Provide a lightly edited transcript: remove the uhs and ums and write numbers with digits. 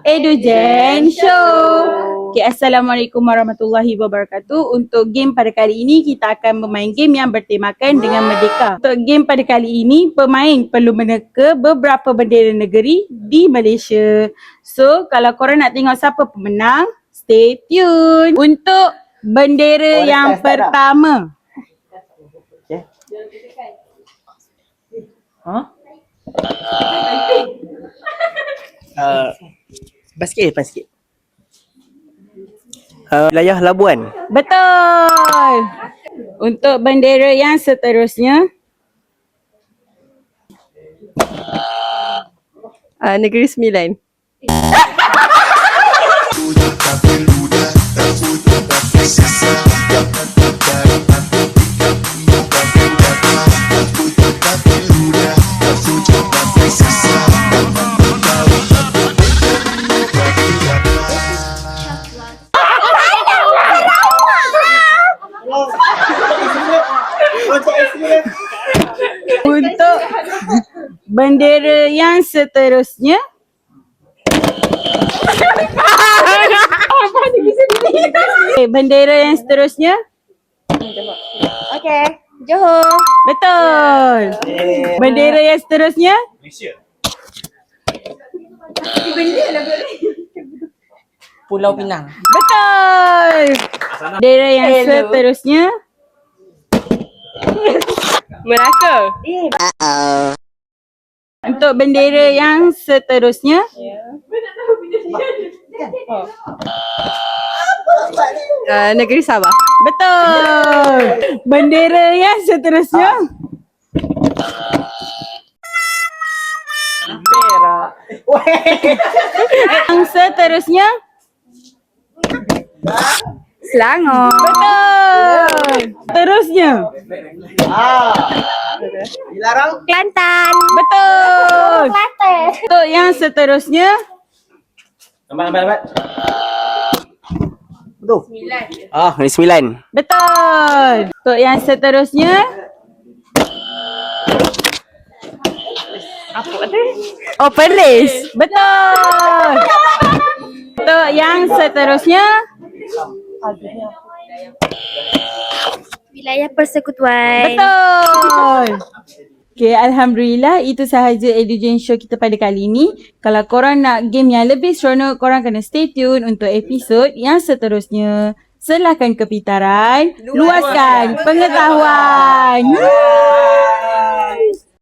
Edugen Show. Okay, Assalamualaikum warahmatullahi wabarakatuh. Untuk game pada kali ini, kita akan bermain game yang bertemakan dengan merdeka. Untuk game pada kali ini, pemain perlu meneka beberapa bendera negeri di Malaysia. So, kalau korang nak tengok siapa pemenang, stay tune. Untuk bendera yang pertama. Okay. Depan sikit. Wilayah Labuan. Betul. Untuk bendera yang seterusnya. Negeri Sembilan. Untuk bendera yang seterusnya. Okay, bendera yang seterusnya. Okay, Johor. Betul. Bendera yang seterusnya. Malaysia. Pulau Pinang. Betul. Bendera yang seterusnya. Melaka. Untuk bendera yang seterusnya. Negeri Sabah. Betul. Bendera yang seterusnya. Perak. Yang seterusnya. Selangor. Betul. Terusnya. Dilarang. Kelantan. Betul. Untuk yang seterusnya. Lambat. Betul. Negeri Sembilan. Betul. Untuk yang seterusnya. Apa tu? Oh, Perlis. Betul. Untuk yang seterusnya. Wilayah Persekutuan. Betul. Okay, Alhamdulillah itu sahaja Edugen Show kita pada kali ini. Kalau korang nak game yang lebih seronok, korang kena stay tune untuk episod yang seterusnya. Selahkan kepintaran, luaskan pengetahuan.